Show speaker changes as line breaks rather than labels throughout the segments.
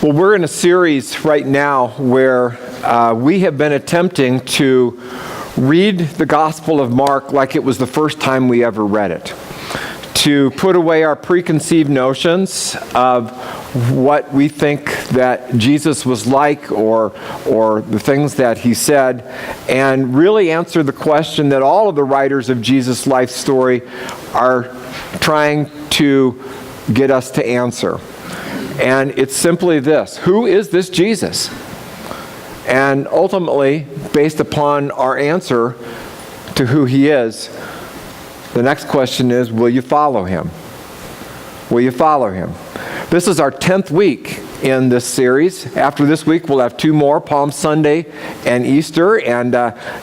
Well, we're in a series right now where we have been attempting to read the Gospel of Mark like it was the first time we ever read it. To put away our preconceived notions of what we think that Jesus was like or the things that he said, and really answer the question that all of the writers of Jesus' life story are trying to get us to answer. And it's simply this: who is this Jesus? And ultimately, based upon our answer to who he is, the next question is, will you follow him? Will you follow him? This is our 10th week in this series. After this week, we'll have 2 more, Palm Sunday and Easter. And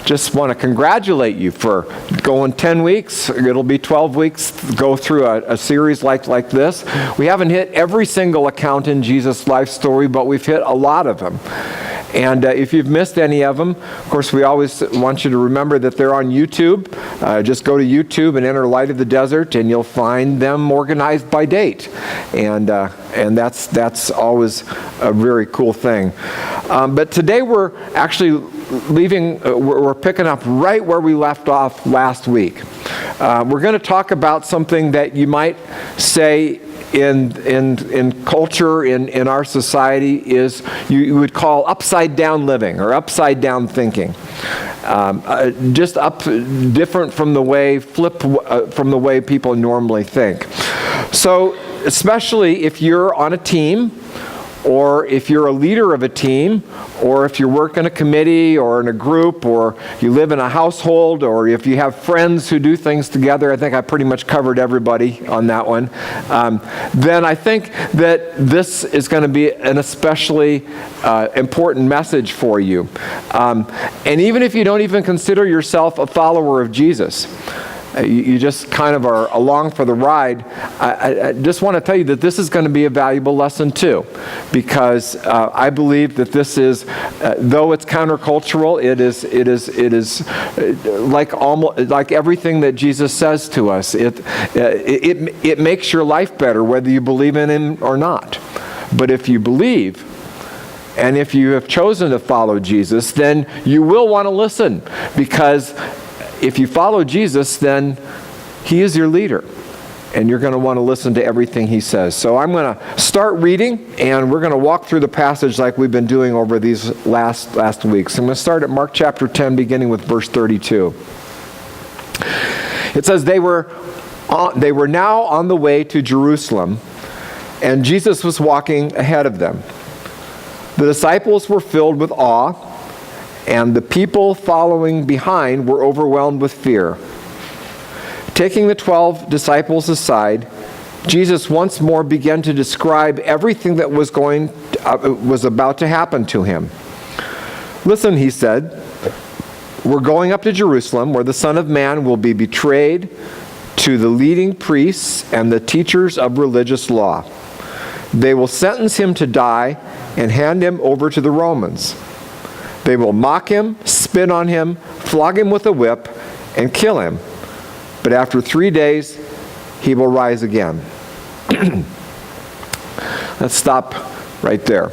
just want to congratulate you for going 10 weeks. It'll be 12 weeks to go through a series like this. We haven't hit every single account in Jesus' life story, but we've hit a lot of them. And if you've missed any of them, of course, we always want you to remember that they're on YouTube. Just go to YouTube and enter Light of the Desert, and you'll find them organized by date. And that's always a very cool thing. But today we're actually we're picking up right where we left off last week. We're going to talk about something that you might say in culture, in our society, is you would call upside down living or upside down thinking. Just different from the way people normally think. So especially if you're on a team, or if you're a leader of a team, or if you work in a committee or in a group, or you live in a household, or if you have friends who do things together, I think I pretty much covered everybody on that one, then I think that this is going to be an especially important message for you. And even if you don't even consider yourself a follower of Jesus, you just kind of are along for the ride, I just want to tell you that this is going to be a valuable lesson too, because I believe that this is, though it's countercultural, it is like everything that Jesus says to us. It makes your life better whether you believe in him or not. But if you believe, and if you have chosen to follow Jesus, then you will want to listen, because if you follow Jesus, then he is your leader, and you're going to want to listen to everything he says. So I'm going to start reading, and we're going to walk through the passage like we've been doing over these last weeks. I'm going to start at Mark chapter 10, beginning with verse 32. It says, They were now on the way to Jerusalem, and Jesus was walking ahead of them. The disciples were filled with awe, and the people following behind were overwhelmed with fear. Taking the 12 disciples aside, Jesus once more began to describe everything that was about to happen to him. Listen, he said, we're going up to Jerusalem, where the Son of Man will be betrayed to the leading priests and the teachers of religious law. They will sentence him to die and hand him over to the Romans. They will mock him, spit on him, flog him with a whip, and kill him. But after 3 days, he will rise again. Let's stop right there.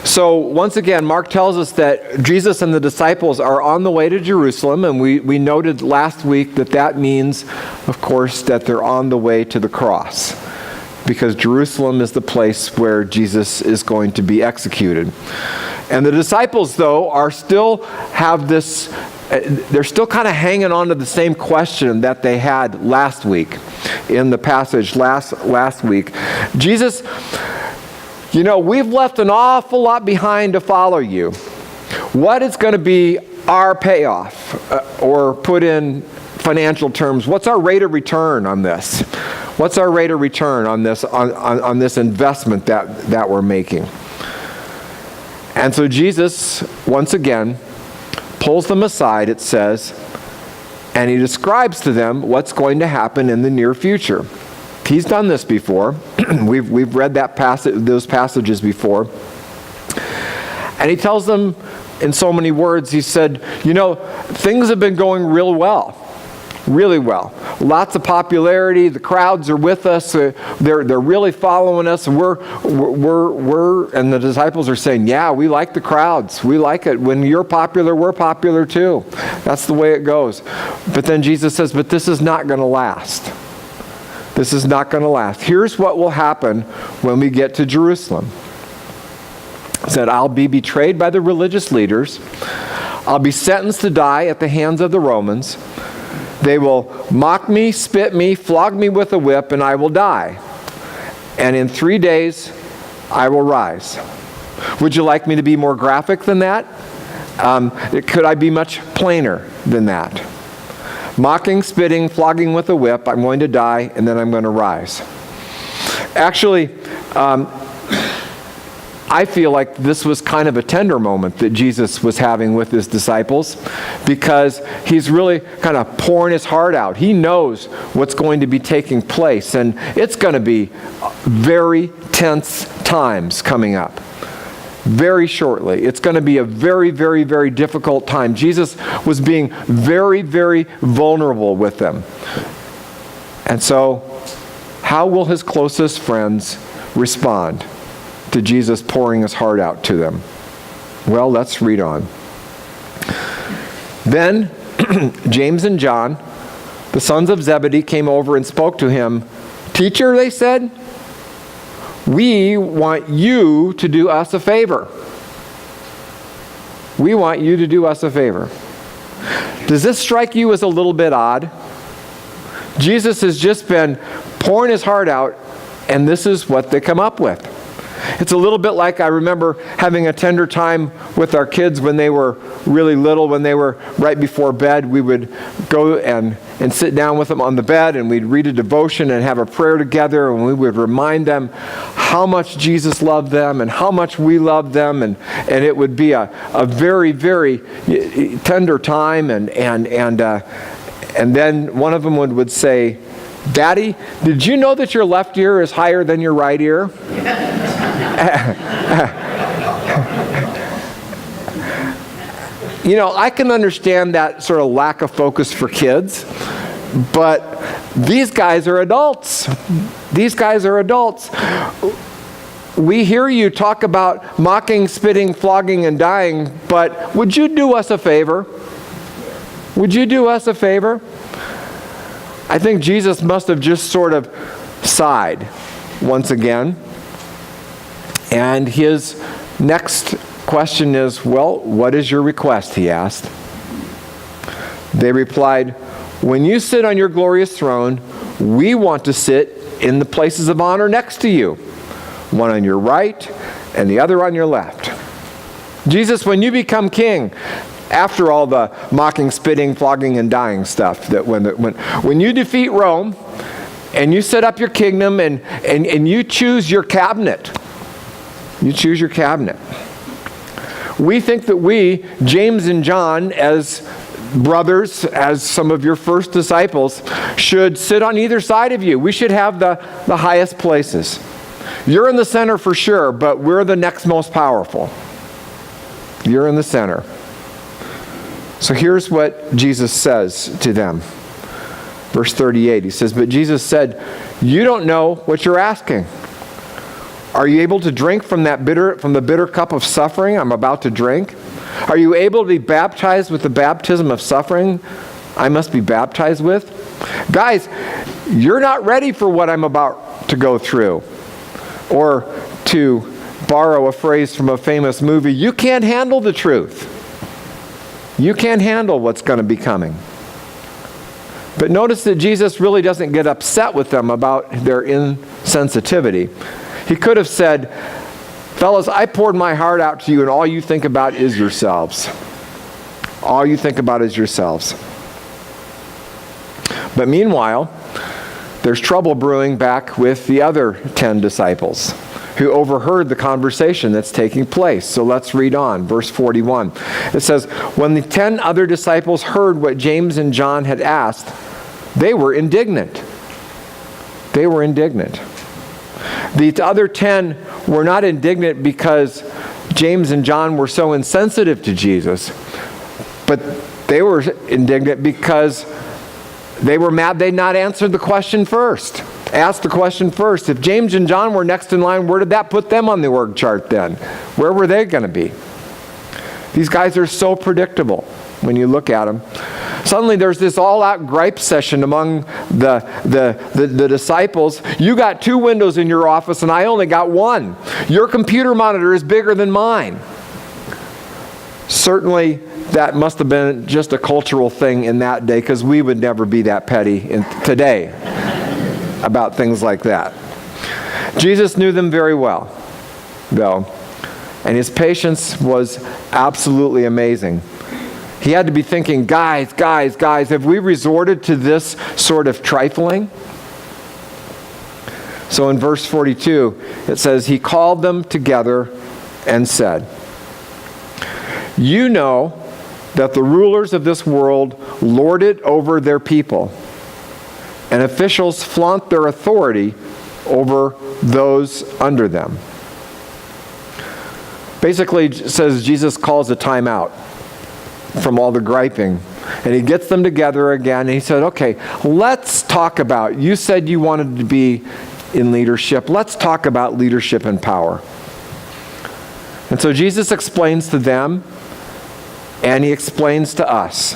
So once again, Mark tells us that Jesus and the disciples are on the way to Jerusalem, and we noted last week that means, of course, that they're on the way to the cross, because Jerusalem is the place where Jesus is going to be executed. And the disciples, though, they're still kind of hanging on to the same question that they had last week in the passage last week. Jesus, we've left an awful lot behind to follow you. What is going to be our payoff? Or put in financial terms, what's our rate of return on this? What's our rate of return on this on this investment that we're making? And so Jesus, once again, pulls them aside, it says, and he describes to them what's going to happen in the near future. He's done this before. We've read those passages before. And he tells them in so many words, he said, things have been going real well. really well. Lots of popularity. The crowds are with us. They're really following us. And and the disciples are saying, yeah, we like the crowds. We like it. When you're popular, we're popular too. That's the way it goes. But then Jesus says, but this is not going to last. This is not going to last. Here's what will happen when we get to Jerusalem. He said, I'll be betrayed by the religious leaders. I'll be sentenced to die at the hands of the Romans. They will mock me, spit me, flog me with a whip, and I will die. And in 3 days, I will rise. Would you like me to be more graphic than that? Could I be much plainer than that? Mocking, spitting, flogging with a whip, I'm going to die, and then I'm going to rise. Actually, I feel like this was kind of a tender moment that Jesus was having with his disciples, because he's really kind of pouring his heart out. He knows what's going to be taking place, and it's going to be very tense times coming up. Very shortly. It's going to be a very, very, very difficult time. Jesus was being very, very vulnerable with them. And so, how will his closest friends respond to Jesus pouring his heart out to them? Well, let's read on. Then James and John, the sons of Zebedee, came over and spoke to him. Teacher, they said, we want you to do us a favor. We want you to do us a favor. Does this strike you as a little bit odd? Jesus has just been pouring his heart out, and this is what they come up with. It's a little bit like I remember having a tender time with our kids when they were really little, when they were right before bed. We would go and sit down with them on the bed, and we'd read a devotion and have a prayer together, and we would remind them how much Jesus loved them and how much we loved them, and it would be a very, very tender time, and then one of them would say, Daddy, did you know that your left ear is higher than your right ear? I can understand that sort of lack of focus for kids, but these guys are adults. These guys are adults. We hear you talk about mocking, spitting, flogging, and dying, but would you do us a favor? Would you do us a favor? I think Jesus must have just sort of sighed once again. And his next question is, well, what is your request? He asked. They replied, when you sit on your glorious throne, we want to sit in the places of honor next to you, one on your right and the other on your left. Jesus, when you become king, after all the mocking, spitting, flogging, and dying stuff, that when you defeat Rome and you set up your kingdom and you choose your cabinet, you choose your cabinet. We think that we, James and John, as brothers, as some of your first disciples, should sit on either side of you. We should have the highest places. You're in the center for sure, but we're the next most powerful. You're in the center. So here's what Jesus says to them. Verse 38, he says, but Jesus said, you don't know what you're asking. Are you able to drink from the bitter cup of suffering I'm about to drink? Are you able to be baptized with the baptism of suffering I must be baptized with? Guys, you're not ready for what I'm about to go through. Or to borrow a phrase from a famous movie, you can't handle the truth. You can't handle what's going to be coming. But notice that Jesus really doesn't get upset with them about their insensitivity. He could have said, fellas, I poured my heart out to you, and all you think about is yourselves. All you think about is yourselves. But meanwhile, there's trouble brewing back with the other 10 disciples who overheard the conversation that's taking place. So let's read on. Verse 41. It says, when the 10 other disciples heard what James and John had asked, they were indignant. They were indignant. The other 10 were not indignant because James and John were so insensitive to Jesus, but they were indignant because They were mad they'd not answered the question first. Asked the question first. If James and John were next in line, where did that put them on the org chart then? Where were they going to be? These guys are so predictable when you look at them. Suddenly there's this all-out gripe session among the disciples. You got 2 windows in your office and I only got 1. Your computer monitor is bigger than mine. Certainly that must have been just a cultural thing in that day, because we would never be that petty today about things like that. Jesus knew them very well, though, and his patience was absolutely amazing. He had to be thinking, guys, have we resorted to this sort of trifling? So in verse 42, it says, he called them together and said, you know that the rulers of this world lord it over their people, and officials flaunt their authority over those under them. Basically, it says Jesus calls a timeout from all the griping, and he gets them together again, and he said, okay, let's talk about, you said you wanted to be in leadership. Let's talk about leadership and power. And so Jesus explains to them, and he explains to us.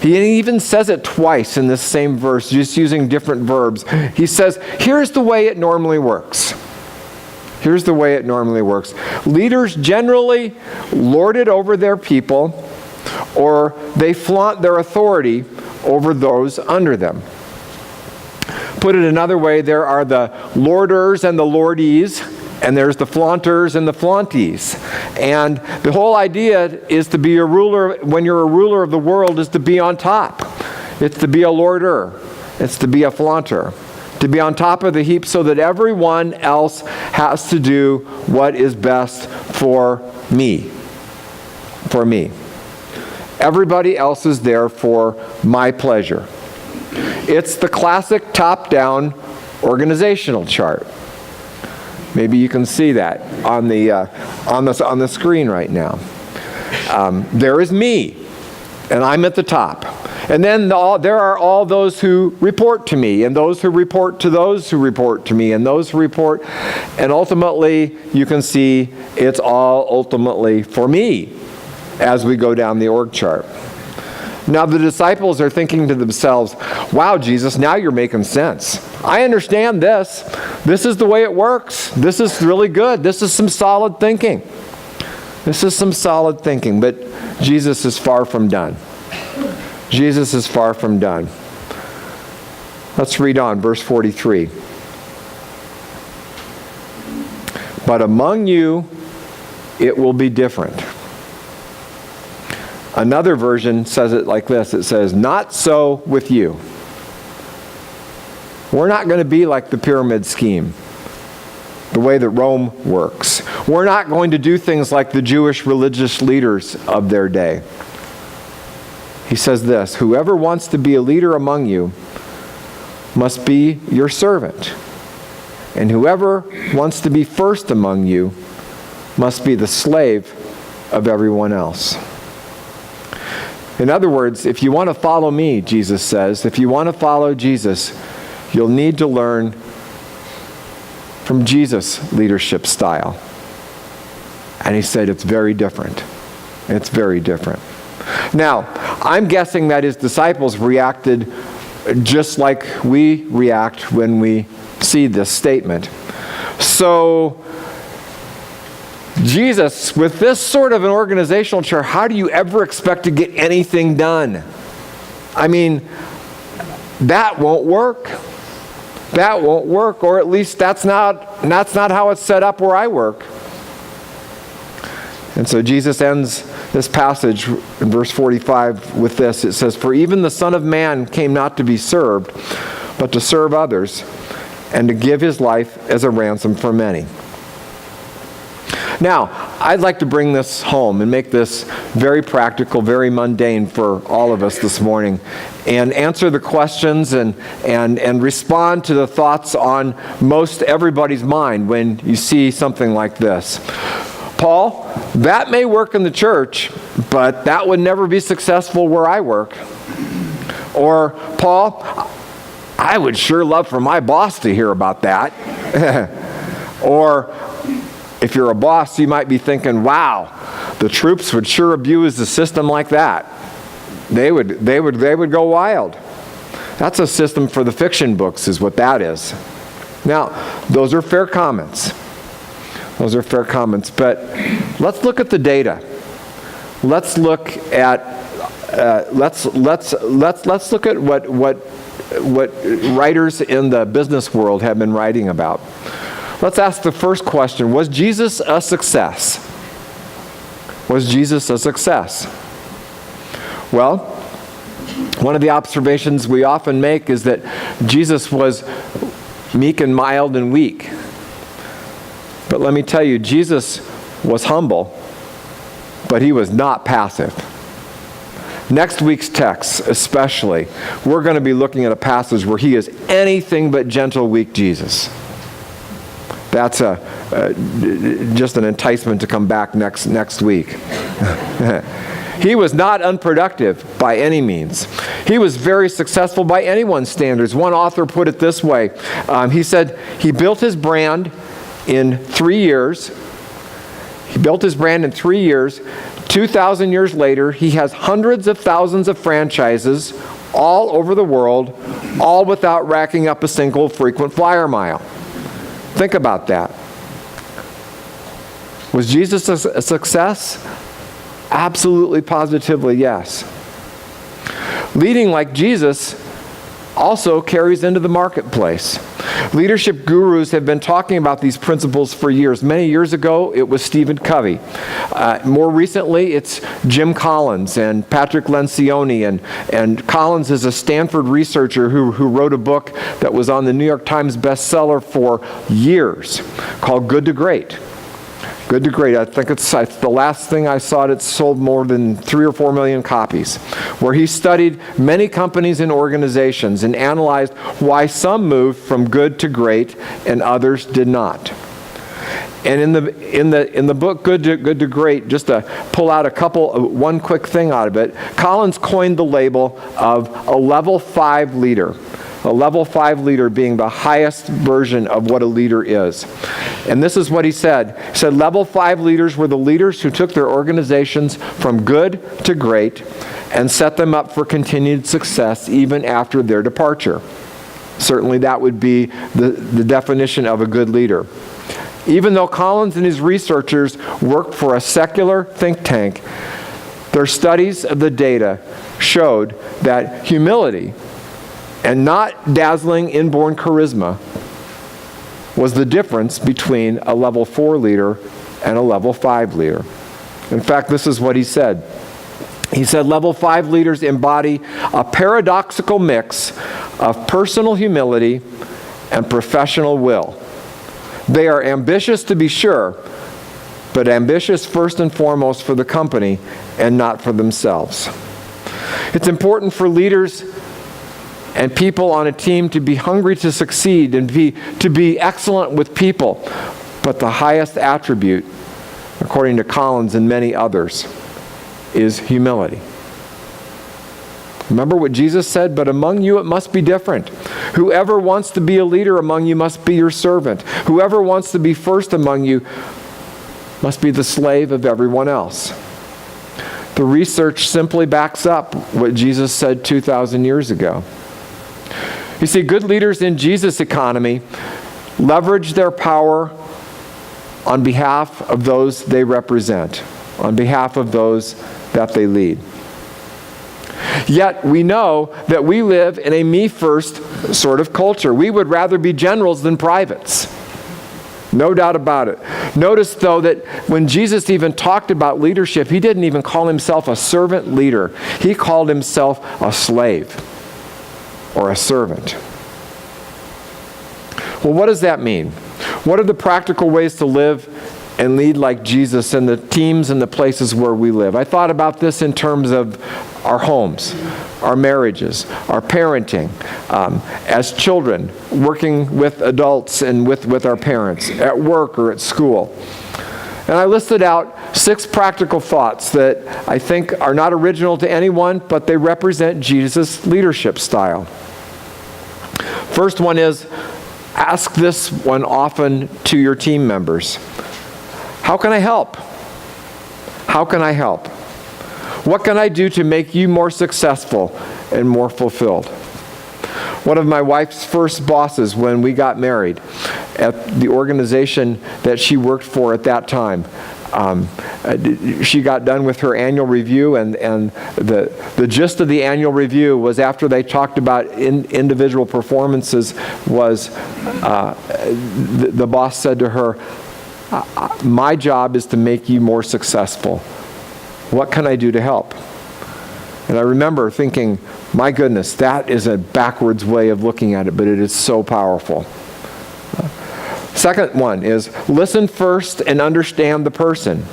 He even says it twice in this same verse, just using different verbs. He says, here's the way it normally works. Here's the way it normally works. Leaders generally lord it over their people, or they flaunt their authority over those under them. Put it another way, there are the lorders and the lordees, and there's the flaunters and the flauntees. And the whole idea is to be a ruler, when you're a ruler of the world, is to be on top. It's to be a lorder. It's to be a flaunter. To be on top of the heap so that everyone else has to do what is best for me. For me. Everybody else is there for my pleasure. It's the classic top-down organizational chart. Maybe you can see that on the screen right now. There is me, and I'm at the top. And then there are all those who report to me, and those who report to those who report to me, and those who report. And ultimately, you can see it's all ultimately for me as we go down the org chart. Now the disciples are thinking to themselves, wow, Jesus, now you're making sense. I understand this. This is the way it works. This is really good. This is some solid thinking. This is some solid thinking. But Jesus is far from done. Jesus is far from done. Let's read on, verse 43. But among you, it will be different. Another version says it like this. It says, not so with you. We're not going to be like the pyramid scheme, the way that Rome works. We're not going to do things like the Jewish religious leaders of their day. He says this, whoever wants to be a leader among you must be your servant. And whoever wants to be first among you must be the slave of everyone else. In other words, if you want to follow me, Jesus says, if you want to follow Jesus, you'll need to learn from Jesus' leadership style. And he said it's very different. It's very different. Now, I'm guessing that his disciples reacted just like we react when we see this statement. So, Jesus, with this sort of an organizational chart, how do you ever expect to get anything done? I mean, that won't work. That won't work, or at least that's not how it's set up where I work. And so Jesus ends this passage in verse 45 with this. It says, for even the Son of Man came not to be served, but to serve others, and to give his life as a ransom for many. Now, I'd like to bring this home and make this very practical, very mundane for all of us this morning, and answer the questions and respond to the thoughts on most everybody's mind when you see something like this. Paul, that may work in the church, but that would never be successful where I work. Or, Paul, I would sure love for my boss to hear about that. Or, if you're a boss, you might be thinking, wow, the troops would sure abuse the system like that. They would go wild. That's a system for the fiction books, is what that is. Now, those are fair comments. Those are fair comments. But let's look at the data. Let's look at let's look at what writers in the business world have been writing about. Let's ask the first question: was Jesus a success? Was Jesus a success? Well, one of the observations we often make is that Jesus was meek and mild and weak. But let me tell you, Jesus was humble, but he was not passive. Next week's text, especially, we're going to be looking at a passage where he is anything but gentle, weak Jesus. That's just an enticement to come back next week. He was not unproductive by any means. He was very successful by anyone's standards. One author put it this way. He said he built his brand in 3 years. He built his brand in 3 years. 2,000 years later, he has hundreds of thousands of franchises all over the world, all without racking up a single frequent flyer mile. Think about that. Was Jesus a success? Absolutely, positively, yes. Leading like Jesus also carries into the marketplace. Leadership gurus have been talking about these principles for years. Many years ago, it was Stephen Covey. More recently, it's Jim Collins and Patrick Lencioni. And Collins is a Stanford researcher who wrote a book that was on the New York Times bestseller for years called Good to Great. Good to Great. I think it's the last thing I saw, it sold more than 3 or 4 million copies, where he studied many companies and organizations and analyzed why some moved from good to great and others did not. And in the book Good to Great, just to pull out one quick thing out of it, Collins coined the label of a level 5 leader. A level 5 leader being the highest version of what a leader is. And this is what he said. He said, level 5 leaders were the leaders who took their organizations from good to great and set them up for continued success even after their departure. Certainly that would be the definition of a good leader. Even though Collins and his researchers worked for a secular think tank, their studies of the data showed that humility and not dazzling inborn charisma was the difference between a level 4 leader and a level 5 leader. In fact, this is what he said. He said, level 5 leaders embody a paradoxical mix of personal humility and professional will. They are ambitious to be sure, but ambitious first and foremost for the company and not for themselves. It's important for leaders and people on a team to be hungry to succeed and to be excellent with people. But the highest attribute, according to Collins and many others, is humility. Remember what Jesus said? But among you it must be different. Whoever wants to be a leader among you must be your servant. Whoever wants to be first among you must be the slave of everyone else. The research simply backs up what Jesus said 2,000 years ago. You see, good leaders in Jesus' economy leverage their power on behalf of those they represent, on behalf of those that they lead. Yet we know that we live in a me-first sort of culture. We would rather be generals than privates. No doubt about it. Notice, though, that when Jesus even talked about leadership, he didn't even call himself a servant leader. He called himself a slave or a servant. Well, what does that mean? What are the practical ways to live and lead like Jesus in the teams and the places where we live? I thought about this in terms of our homes, our marriages, our parenting, as children, working with adults and with our parents, at work or at school. And I listed out 6 practical thoughts that I think are not original to anyone, but they represent Jesus' leadership style. First one is, ask this one often to your team members. How can I help? How can I help? What can I do to make you more successful and more fulfilled? One of my wife's first bosses when we got married at the organization that she worked for at that time, she got done with her annual review, and the gist of the annual review was, after they talked about individual performances, was the boss said to her, my job is to make you more successful. What can I do to help? And I remember thinking, my goodness, that is a backwards way of looking at it, but it is so powerful. Second one is, listen first and understand the person.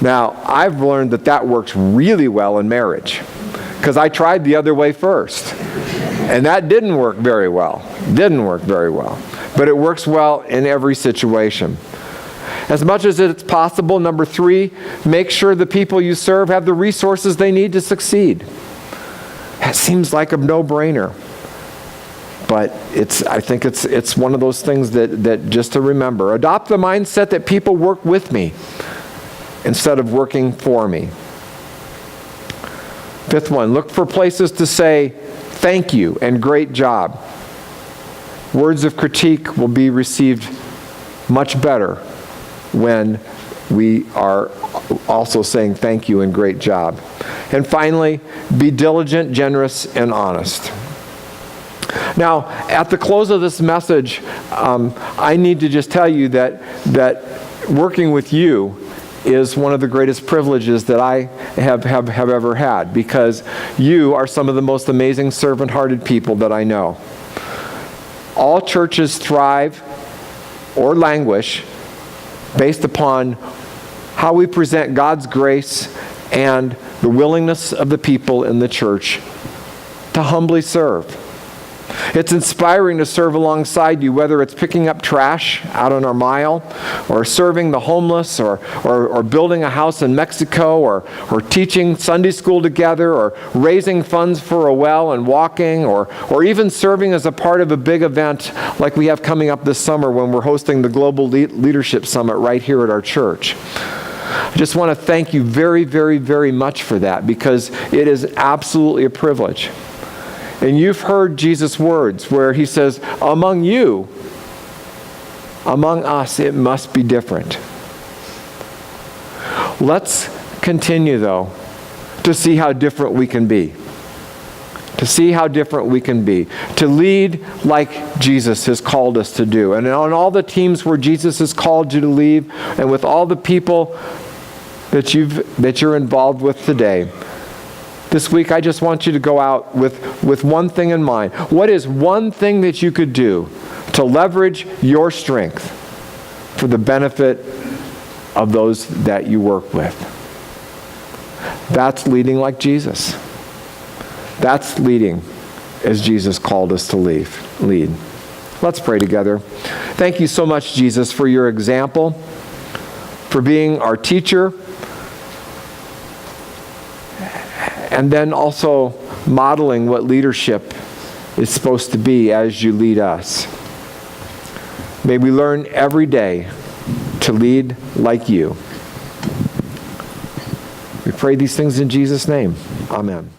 Now, I've learned that works really well in marriage, because I tried the other way first. And that didn't work very well. But it works well in every situation. As much as it's possible, number 3, make sure the people you serve have the resources they need to succeed. That seems like a no-brainer. But I think it's one of those things that just to remember. Adopt the mindset that people work with me instead of working for me. 5th one, look for places to say thank you and great job. Words of critique will be received much better when we are also saying thank you and great job. And finally, be diligent, generous, and honest. Now, at the close of this message, I need to just tell you that working with you is one of the greatest privileges that I have ever had, because you are some of the most amazing servant-hearted people that I know. All churches thrive or languish based upon how we present God's grace and the willingness of the people in the church to humbly serve. It's inspiring to serve alongside you, whether it's picking up trash out on our mile, or serving the homeless, or building a house in Mexico, or teaching Sunday school together, or raising funds for a well and walking, or even serving as a part of a big event like we have coming up this summer when we're hosting the Global Leadership Summit right here at our church. I just want to thank you very, very, very much for that, because it is absolutely a privilege. And you've heard Jesus' words where he says, among you, among us, it must be different. Let's continue, though, to see how different we can be. To see how different we can be. To lead like Jesus has called us to do. And on all the teams where Jesus has called you to lead, and with all the people that you're involved with today, this week, I just want you to go out with one thing in mind. What is one thing that you could do to leverage your strength for the benefit of those that you work with? That's leading like Jesus. That's leading as Jesus called us to lead. Let's pray together. Thank you so much, Jesus, for your example, for being our teacher, and then also modeling what leadership is supposed to be as you lead us. May we learn every day to lead like you. We pray these things in Jesus' name. Amen.